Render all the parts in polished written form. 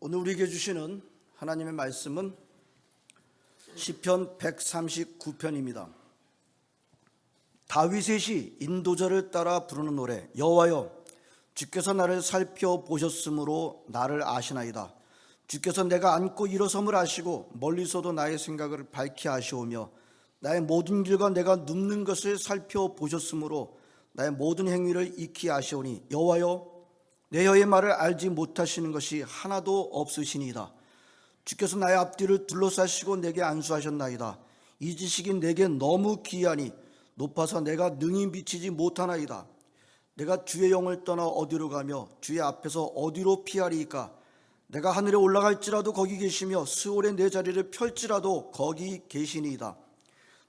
오늘 우리에게 주시는 하나님의 말씀은 시편 139편입니다. 다윗의 시 인도자를 따라 부르는 노래. 여호와여, 주께서 나를 살펴보셨으므로 나를 아시나이다. 주께서 내가 앉고 일어섬을 아시고 멀리서도 나의 생각을 밝히 아시오며 나의 모든 길과 내가 눕는 것을 살펴보셨으므로 나의 모든 행위를 익히 아시오니 여호와여, 내 혀의 말을 알지 못하시는 것이 하나도 없으시니이다. 주께서 나의 앞뒤를 둘러싸시고 내게 안수하셨나이다. 이 지식이 내게 너무 귀하니 높아서 내가 능히 미치지 못하나이다. 내가 주의 영을 떠나 어디로 가며 주의 앞에서 어디로 피하리이까? 내가 하늘에 올라갈지라도 거기 계시며 스올에 내 자리를 펼지라도 거기 계시니이다.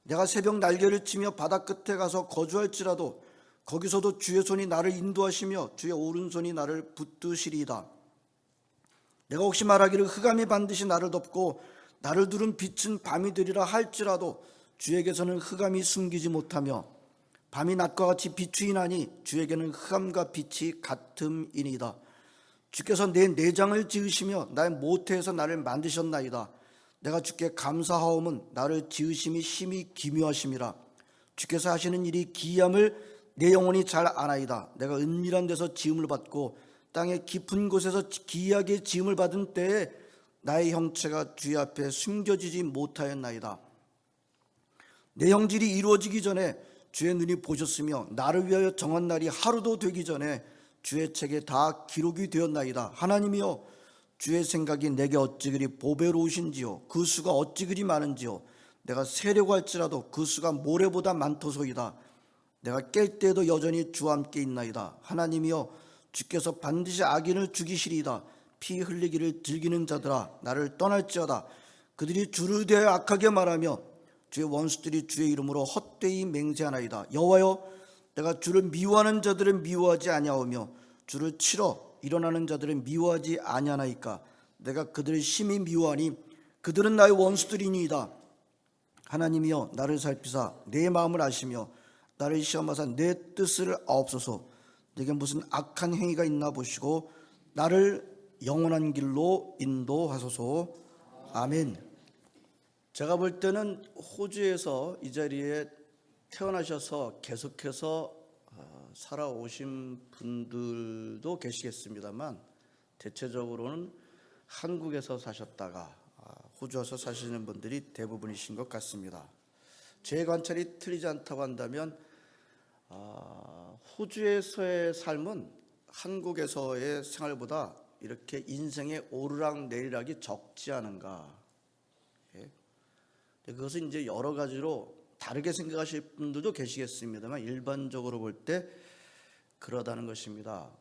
내가 새벽 날개를 치며 바다 끝에 가서 거주할지라도 거기서도 주의 손이 나를 인도하시며 주의 오른손이 나를 붙드시리이다. 내가 혹시 말하기를 흑암이 반드시 나를 덮고 나를 두른 빛은 밤이 되리라 할지라도 주에게서는 흑암이 숨기지 못하며 밤이 낮과 같이 비추이나니 주에게는 흑암과 빛이 같음이니이다. 주께서 내 내장을 지으시며 나의 모태에서 나를 만드셨나이다. 내가 주께 감사하오면 나를 지으심이 심히 기묘하심이라. 주께서 하시는 일이 기이함을 내 영혼이 잘 아나이다. 내가 은밀한 데서 지음을 받고 땅의 깊은 곳에서 기이하게 지음을 받은 때에 나의 형체가 주의 앞에 숨겨지지 못하였나이다. 내 형질이 이루어지기 전에 주의 눈이 보셨으며 나를 위하여 정한 날이 하루도 되기 전에 주의 책에 다 기록이 되었나이다. 하나님이여, 주의 생각이 내게 어찌 그리 보배로우신지요, 그 수가 어찌 그리 많은지요. 내가 세려고 할지라도 그 수가 모래보다 많도소이다. 내가 깰 때에도 여전히 주와 함께 있나이다. 하나님이여, 주께서 반드시 악인을 죽이시리이다. 피 흘리기를 즐기는 자들아, 나를 떠날지어다. 그들이 주를 대하여 악하게 말하며 주의 원수들이 주의 이름으로 헛되이 맹세하나이다. 여호와여, 내가 주를 미워하는 자들은 미워하지 아니하오며 주를 치러 일어나는 자들은 미워하지 아니하나이까? 내가 그들을 심히 미워하니 그들은 나의 원수들이니이다. 하나님이여, 나를 살피사 내 마음을 아시며 나를 시험하사 내 뜻을 아옵소서. 내게 무슨 악한 행위가 있나 보시고 나를 영원한 길로 인도하소서. 아멘. 제가 볼 때는 호주에서 이 자리에 태어나셔서 계속해서 살아오신 분들도 계시겠습니다만 대체적으로는 한국에서 사셨다가 호주 와서 사시는 분들이 대부분이신 것 같습니다. 제 관찰이 틀리지 않다고 한다면 호주에서의 삶은 한국에서의 생활보다 이렇게 인생의 오르락내리락이 적지 않은가. 그것은 이제 여러 가지로 다르게 생각하실 분들도 계시겠습니다만 일반적으로 볼 때 그러다는 것입니다.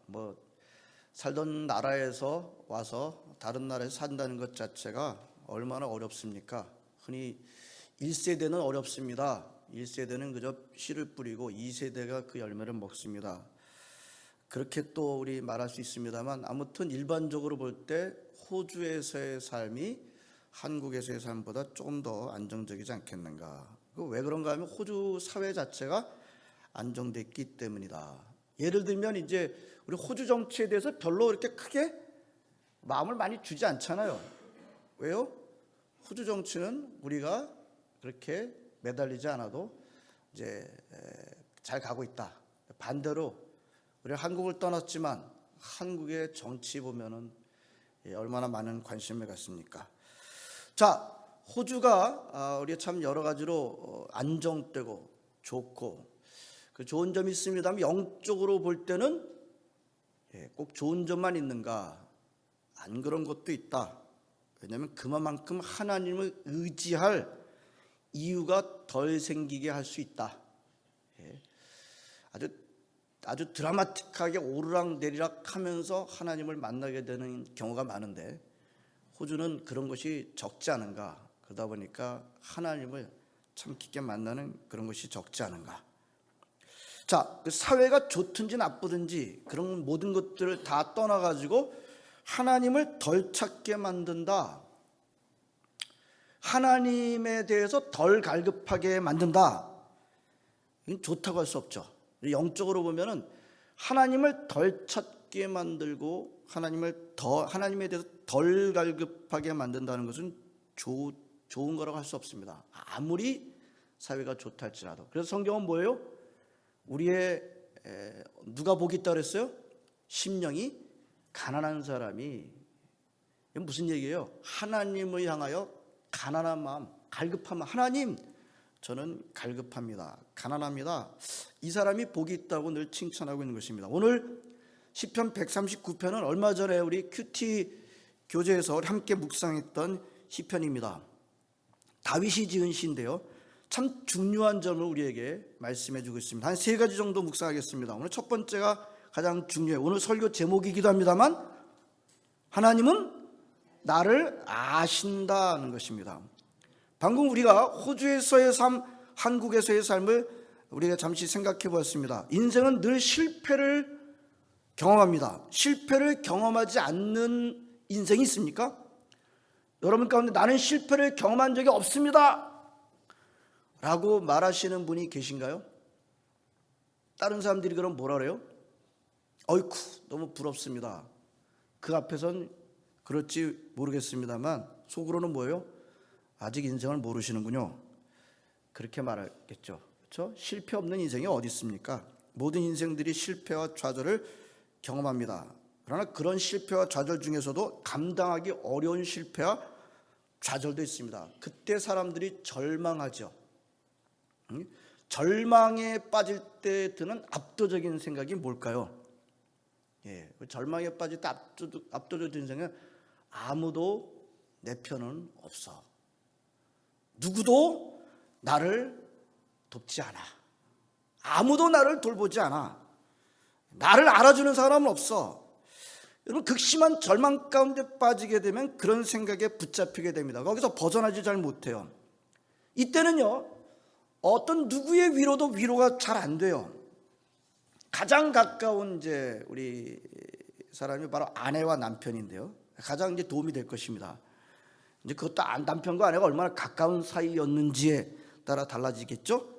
살던 나라에서 와서 다른 나라에서 산다는 것 자체가 얼마나 어렵습니까? 흔히 1세대는 어렵습니다. 1세대는 그저 씨를 뿌리고 2세대가 그 열매를 먹습니다. 그렇게 또 우리 말할 수 있습니다만 아무튼 일반적으로 볼 때 호주에서의 삶이 한국에서의 삶보다 조금 더 안정적이지 않겠는가. 왜 그런가 하면 호주 사회 자체가 안정됐기 때문이다. 예를 들면 이제 우리 호주 정치에 대해서 별로 이렇게 크게 마음을 많이 주지 않잖아요. 왜요? 호주 정치는 우리가 그렇게 매달리지 않아도 이제 잘 가고 있다. 반대로 우리가 한국을 떠났지만 한국의 정치 보면은 얼마나 많은 관심을 갖습니까? 자, 호주가 우리가 참 여러 가지로 안정되고 좋고 그 좋은 점이 있습니다만 영적으로 볼 때는 꼭 좋은 점만 있는가? 안 그런 것도 있다. 왜냐하면 그만큼 하나님을 의지할 이유가 덜 생기게 할 수 있다. 아주 드라마틱하게 오르락내리락 하면서 하나님을 만나게 되는 경우가 많은데 호주는 그런 것이 적지 않은가. 그러다 보니까 하나님을 참 깊게 만나는 그런 것이 적지 않은가. 자, 사회가 좋든지 나쁘든지 그런 모든 것들을 다 떠나가지고 하나님을 덜 찾게 만든다. 하나님에 대해서 덜 갈급하게 만든다. 이건 좋다고 할 수 없죠. 영적으로 보면은 하나님을 덜 찾게 만들고 하나님에 대해서 덜 갈급하게 만든다는 것은 좋은 거라고 할 수 없습니다. 아무리 사회가 좋다 할지라도. 그래서 성경은 뭐예요? 우리의 누가 복이 있다 그랬어요? 심령이 가난한 사람이. 무슨 얘기예요? 하나님을 향하여 가난한 마음, 갈급한 마음. 하나님, 저는 갈급합니다. 가난합니다. 이 사람이 복이 있다고 늘 칭찬하고 있는 것입니다. 오늘 시편 139편은 얼마 전에 우리 큐티 교재에서 함께 묵상했던 시편입니다. 다윗이 지은 시인데요, 참 중요한 점을 우리에게 말씀해 주고 있습니다. 한 3가지 정도 묵상하겠습니다. 오늘 첫 번째가 가장 중요해요. 오늘 설교 제목이기도 합니다만, 하나님은 나를 아신다는 것입니다. 방금 우리가 호주에서의 삶, 한국에서의 삶을 우리가 잠시 생각해 보았습니다. 인생은 늘 실패를 경험합니다. 실패를 경험하지 않는 인생이 있습니까? 여러분 가운데 나는 실패를 경험한 적이 없습니다 라고 말하시는 분이 계신가요? 다른 사람들이 그럼 뭐라 그래요? 어이쿠, 너무 부럽습니다. 그 앞에선 그럴지 모르겠습니다만 속으로는 뭐예요? 아직 인생을 모르시는군요. 그렇게 말하겠죠. 그렇죠? 실패 없는 인생이 어디 있습니까? 모든 인생들이 실패와 좌절을 경험합니다. 그러나 그런 실패와 좌절 중에서도 감당하기 어려운 실패와 좌절도 있습니다. 그때 사람들이 절망하죠. 절망에 빠질 때 드는 압도적인 생각이 뭘까요? 절망에 빠질 때 압도적인 생각은 아무도 내 편은 없어. 누구도 나를 돕지 않아. 아무도 나를 돌보지 않아. 나를 알아주는 사람은 없어. 여러분, 극심한 절망 가운데 빠지게 되면 그런 생각에 붙잡히게 됩니다. 거기서 벗어나지 잘 못해요. 이때는요, 어떤 누구의 위로도 위로가 잘 안 돼요. 가장 가까운 이제 우리 사람이 바로 아내와 남편인데요, 가장 이제 도움이 될 것입니다. 이제 그것도 남편과 아내가 얼마나 가까운 사이였는지에 따라 달라지겠죠.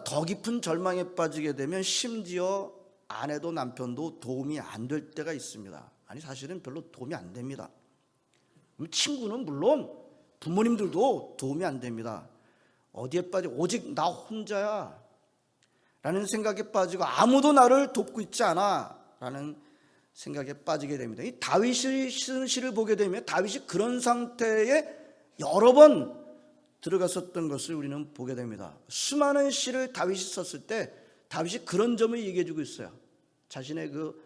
더 깊은 절망에 빠지게 되면 심지어 아내도 남편도 도움이 안 될 때가 있습니다. 아니, 사실은 별로 도움이 안 됩니다. 친구는 물론, 부모님들도 도움이 안 됩니다. 어디에 빠지고 오직 나 혼자야 라는 생각에 빠지고, 아무도 나를 돕고 있지 않아 라는 생각에 빠지게 됩니다. 이 다윗이 쓴 시를 보게 되면 다윗이 그런 상태에 여러 번 들어갔었던 것을 우리는 보게 됩니다. 수많은 시를 다윗이 썼을 때 다윗이 그런 점을 얘기해 주고 있어요. 자신의 그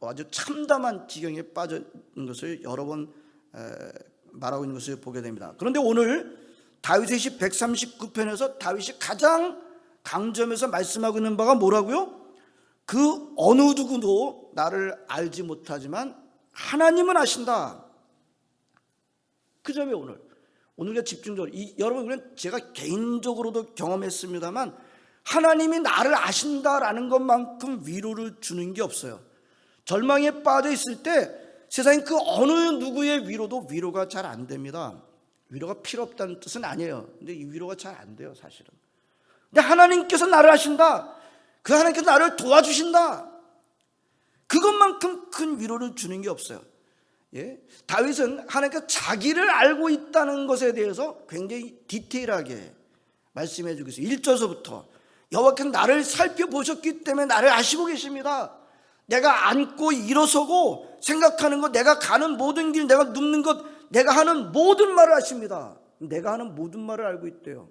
아주 참담한 지경에 빠진 것을 여러 번 말하고 있는 것을 보게 됩니다. 그런데 오늘 다윗의 시 139편에서 다윗이 가장 강점에서 말씀하고 있는 바가 뭐라고요? 그 어느 누구도 나를 알지 못하지만 하나님은 아신다. 그 점이 오늘 우리가 집중적으로, 여러분, 제가 개인적으로도 경험했습니다만 하나님이 나를 아신다라는 것만큼 위로를 주는 게 없어요. 절망에 빠져 있을 때 세상에 그 어느 누구의 위로도 위로가 잘 안 됩니다. 위로가 필요 없다는 뜻은 아니에요. 근데 이 위로가 잘 안 돼요, 사실은. 근데 하나님께서 나를 아신다. 그 하나님께서 나를 도와주신다. 그것만큼 큰 위로를 주는 게 없어요. 다윗은 하나님께서 자기를 알고 있다는 것에 대해서 굉장히 디테일하게 말씀해 주고 있어요. 1절서부터 여호와께서 나를 살펴보셨기 때문에 나를 아시고 계십니다. 내가 앉고 일어서고 생각하는 것, 내가 가는 모든 길, 내가 눕는 것, 내가 하는 모든 말을 아십니다. 내가 하는 모든 말을 알고 있대요.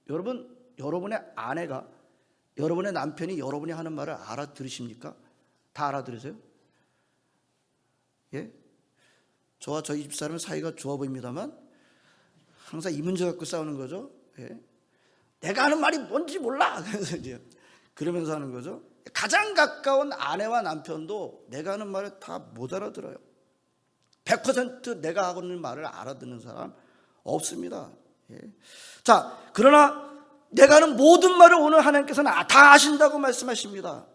여러분, 여러분의 아내가, 여러분의 남편이 여러분이 하는 말을 알아들으십니까? 다 알아들으세요? 저와 저희 집사람은 사이가 좋아 보입니다만 항상 이 문제 갖고 싸우는 거죠. 내가 하는 말이 뭔지 몰라. 그러면서 하는 거죠. 가장 가까운 아내와 남편도 내가 하는 말을 다 못 알아들어요. 100% 내가 하고 있는 말을 알아듣는 사람 없습니다. 자, 그러나 내가 하는 모든 말을 오늘 하나님께서는 다 아신다고 말씀하십니다.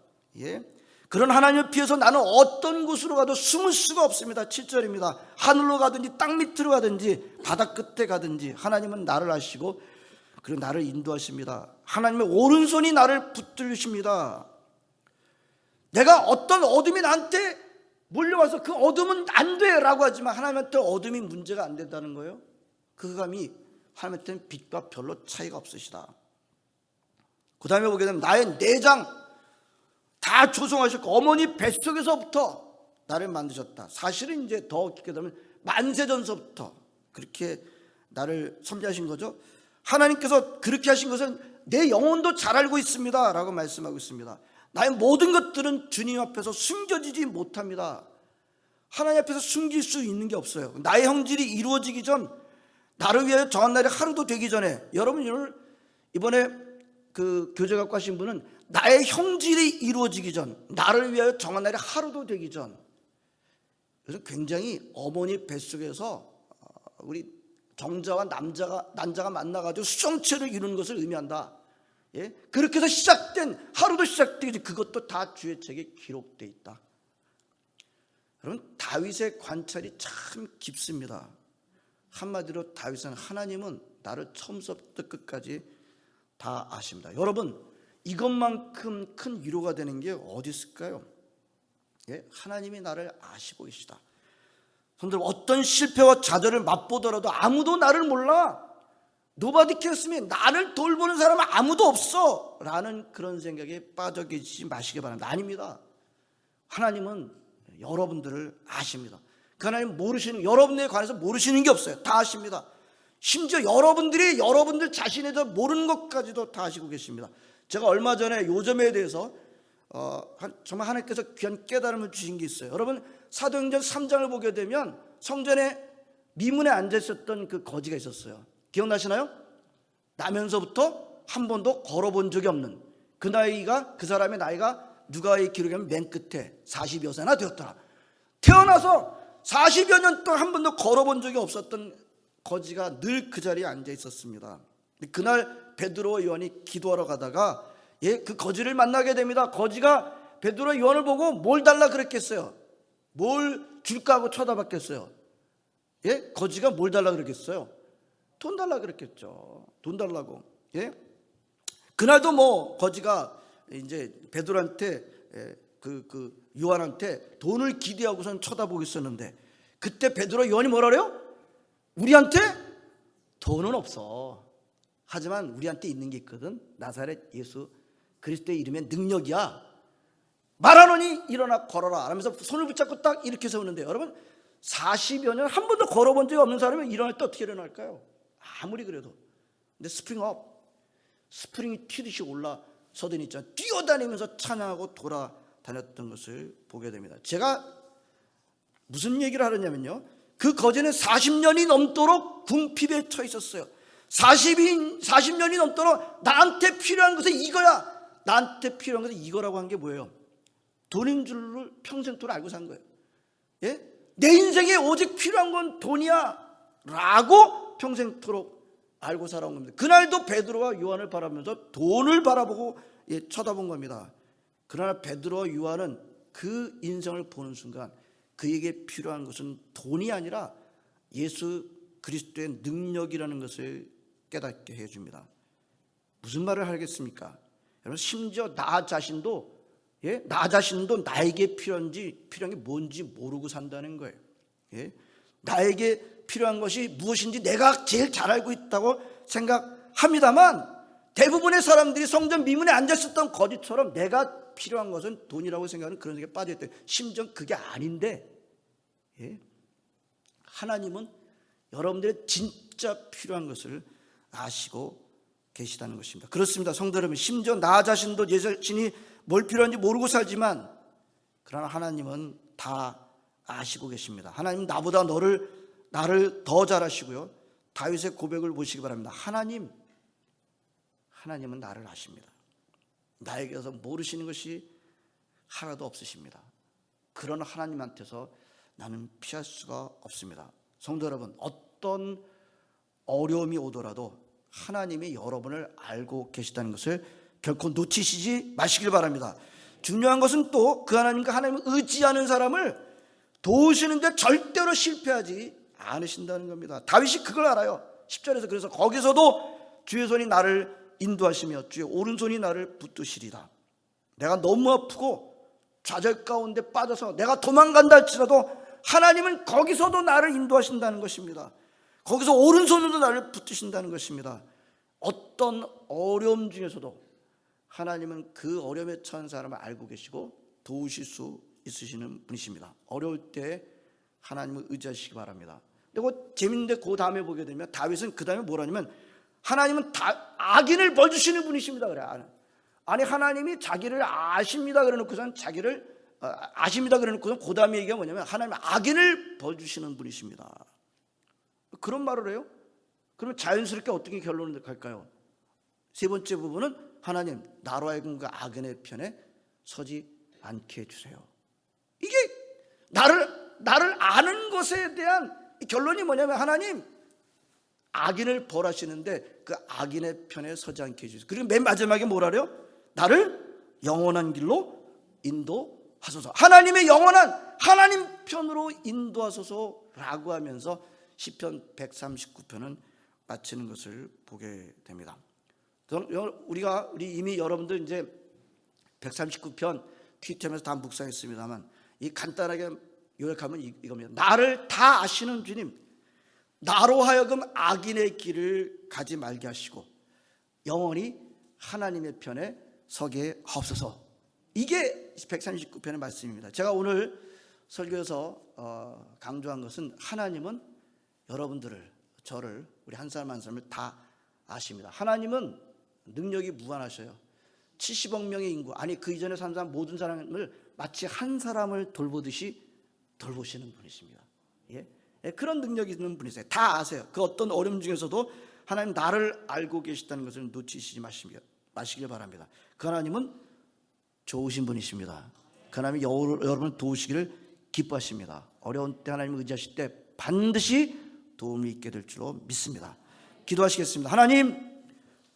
그런 하나님을 피해서 나는 어떤 곳으로 가도 숨을 수가 없습니다. 7절입니다. 하늘로 가든지 땅 밑으로 가든지 바다 끝에 가든지 하나님은 나를 아시고 그리고 나를 인도하십니다. 하나님의 오른손이 나를 붙들으십니다. 내가 어떤 어둠이 나한테 몰려와서 그 어둠은 안 돼라고 하지만 하나님한테 어둠이 문제가 안 된다는 거예요. 그 감이 하나님한테는 빛과 별로 차이가 없으시다. 그 다음에 보게 되면 나의 내장 다 조성하셨고 어머니 뱃속에서부터 나를 만드셨다. 사실은 이제 더 깊게 되면 만세전서부터 그렇게 나를 섭리하신 거죠. 하나님께서 그렇게 하신 것은 내 영혼도 잘 알고 있습니다 라고 말씀하고 있습니다. 나의 모든 것들은 주님 앞에서 숨겨지지 못합니다. 하나님 앞에서 숨길 수 있는 게 없어요. 나의 형질이 이루어지기 전, 나를 위하여 정한 날이 하루도 되기 전에, 여러분 이번에 그 교재 갖고 하신 분은 나의 형질이 이루어지기 전, 나를 위하여 정한 날이 하루도 되기 전. 그래서 굉장히 어머니 뱃속에서 우리 정자와 난자가 만나가지고 수정체를 이루는 것을 의미한다. 예? 그렇게 해서 시작된 하루도 시작되지, 그것도 다 주의 책에 기록되어 있다. 여러분, 다윗의 관찰이 참 깊습니다. 한마디로 다윗은 하나님은 나를 처음부터 끝까지 다 아십니다. 여러분, 이것만큼 큰 위로가 되는 게 어디 있을까요? 예? 하나님이 나를 아시고 계시다. 손들 어떤 실패와 좌절을 맛보더라도 아무도 나를 몰라. Nobody cares me. 나를 돌보는 사람은 아무도 없어 라는 그런 생각에 빠져 계시지 마시기 바랍니다. 아닙니다. 하나님은 여러분들을 아십니다. 그 하나님 여러분에 관해서 모르시는 게 없어요. 다 아십니다. 심지어 여러분들이 여러분들 자신에 대해서 모르는 것까지도 다 아시고 계십니다. 제가 얼마 전에 요점에 대해서 정말 하나님께서 귀한 깨달음을 주신 게 있어요. 여러분, 사도행전 3장을 보게 되면 성전에 미문에 앉아 있었던 그 거지가 있었어요. 기억나시나요? 나면서부터 한 번도 걸어본 적이 없는 그 사람의 나이가 누가의 기록에 하면 맨 끝에 40여 세나 되었더라. 태어나서 40여 년 동안 한 번도 걸어본 적이 없었던 거지가 늘 그 자리에 앉아 있었습니다. 그날 베드로와 요한이 기도하러 가다가 그 거지를 만나게 됩니다. 거지가 베드로와 요한을 보고 뭘 달라 그랬겠어요? 뭘 줄까 하고 쳐다봤겠어요? 예? 거지가 뭘 달라 그랬겠어요? 돈 달라 그랬겠죠. 돈 달라고. 예? 그날도 뭐 거지가 이제 베드로한테 그 요한한테 돈을 기대하고선 쳐다보고 있었는데, 그때 베드로 요한이 뭐라 그래요? 우리한테 돈은 없어. 하지만 우리한테 있는 게 있거든. 나사렛 예수 그리스도의 이름의 능력이야. 말하노니 일어나 걸어라 하면서 손을 붙잡고 딱 이렇게 세우는데, 여러분 40여 년 한 번도 걸어본 적이 없는 사람이 일어날 때 어떻게 일어날까요? 아무리 그래도. 근데 스프링이 튀듯이 올라서더니 있잖아요. 뛰어다니면서 찬양하고 돌아다녔던 것을 보게 됩니다. 제가 무슨 얘기를 하느냐면요, 그 거제는 40년이 넘도록 궁핍에 처해 있었어요. 40년이 넘도록 나한테 필요한 것은 이거야, 나한테 필요한 것은 이거라고 한 게 뭐예요? 돈인 줄을 평생토록 알고 산 거예요. 예? 내 인생에 오직 필요한 건 돈이야 라고 평생토록 알고 살아온 겁니다. 그날도 베드로와 요한을 바라보면서 돈을 바라보고 쳐다본 겁니다. 그러나 베드로와 요한은 그 인생을 보는 순간 그에게 필요한 것은 돈이 아니라 예수 그리스도의 능력이라는 것을 깨닫게 해줍니다. 무슨 말을 하겠습니까? 여러분, 심지어 나 자신도 나에게 필요한 게 뭔지 모르고 산다는 거예요. 예? 나에게 필요한 것이 무엇인지 내가 제일 잘 알고 있다고 생각합니다만, 대부분의 사람들이 성전 미문에 앉았었던 거지처럼 내가 필요한 것은 돈이라고 생각하는 그런 생각에 빠져있대요. 심지어 그게 아닌데, 예? 하나님은 여러분들의 진짜 필요한 것을 아시고 계시다는 것입니다. 그렇습니다. 성도 여러분, 심지어 나 자신도 제 자신이 뭘 필요한지 모르고 살지만, 그러나 하나님은 다 아시고 계십니다. 하나님은 나보다 나를 더 잘 아시고요. 다윗의 고백을 보시기 바랍니다. 하나님은 나를 아십니다. 나에게서 모르시는 것이 하나도 없으십니다. 그런 하나님한테서 나는 피할 수가 없습니다. 성도 여러분, 어떤 어려움이 오더라도 하나님이 여러분을 알고 계시다는 것을 결코 놓치시지 마시길 바랍니다. 중요한 것은 또 그 하나님을 의지하는 사람을 도우시는데 절대로 실패하지 않으신다는 겁니다. 다윗이 그걸 알아요. 10절에서 그래서 거기서도 주의 손이 나를 인도하시며 주의 오른손이 나를 붙드시리다. 내가 너무 아프고 좌절 가운데 빠져서 내가 도망간다 할지라도 하나님은 거기서도 나를 인도하신다는 것입니다. 거기서 오른손으로 나를 붙드신다는 것입니다. 어떤 어려움 중에서도 하나님은 그 어려움에 처한 사람을 알고 계시고 도우실 수 있으시는 분이십니다. 어려울 때 하나님을 의지하시기 바랍니다. 그리고 재밌는데 그 다음에 보게 되면 다윗은 그 다음에 뭐라냐면 하나님은 악인을 벌주시는 분이십니다. 그래. 아니 하나님이 자기를 아십니다. 그래놓고선 자기를 아십니다. 그래놓고선 그 다음에 얘기가 뭐냐면 하나님은 악인을 벌주시는 분이십니다. 그런 말을 해요. 그러면 자연스럽게 어떻게 결론을 갈까요? 세 번째 부분은 하나님 나로 하여금 그 악인의 편에 서지 않게 해주세요. 이게 나를 아는 것에 대한 결론이 뭐냐면 하나님 악인을 벌하시는데 그 악인의 편에 서지 않게 해주세요. 그리고 맨 마지막에 뭐라래요? 나를 영원한 길로 인도하소서. 하나님의 영원한 하나님 편으로 인도하소서라고 하면서 시편 139편은 마치는 것을 보게 됩니다. 우리 이미 여러분들 이제 139편 퀴템에서 다 묵상했습니다만 이 간단하게 요약하면 이겁니다. 나를 다 아시는 주님, 나로 하여금 악인의 길을 가지 말게 하시고 영원히 하나님의 편에 서게 하옵소서. 이게 139편의 말씀입니다. 제가 오늘 설교에서 강조한 것은 하나님은 여러분들을, 저를, 우리 한 사람 한 사람을 다 아십니다. 하나님은 능력이 무한하셔요. 70억 명의 인구, 아니 그 이전에 산 사람 모든 사람을 마치 한 사람을 돌보듯이 돌보시는 분이십니다. 예? 그런 능력이 있는 분이세요. 다 아세요. 그 어떤 어려움 중에서도 하나님 나를 알고 계시다는 것을 놓치시지 마시길 바랍니다. 그 하나님은 좋으신 분이십니다. 그 하나님이 여러분을 도우시기를 기뻐하십니다. 어려운 때 하나님을 의지하실 때 반드시 도움이 있게 될 줄로 믿습니다. 기도하시겠습니다. 하나님,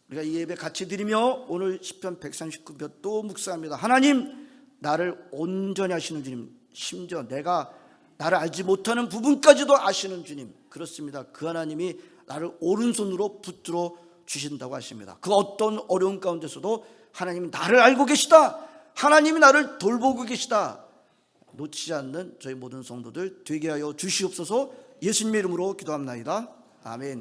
우리가 이 예배 같이 드리며 오늘 시편 139편 또 묵상합니다. 하나님, 나를 온전히 아시는 주님, 심지어 내가 나를 알지 못하는 부분까지도 아시는 주님, 그렇습니다. 그 하나님이 나를 오른손으로 붙들어 주신다고 하십니다. 그 어떤 어려움 가운데서도 하나님이 나를 알고 계시다, 하나님이 나를 돌보고 계시다, 놓치지 않는 저희 모든 성도들 되게 하여 주시옵소서. 예수님의 이름으로 기도합나이다. 아멘.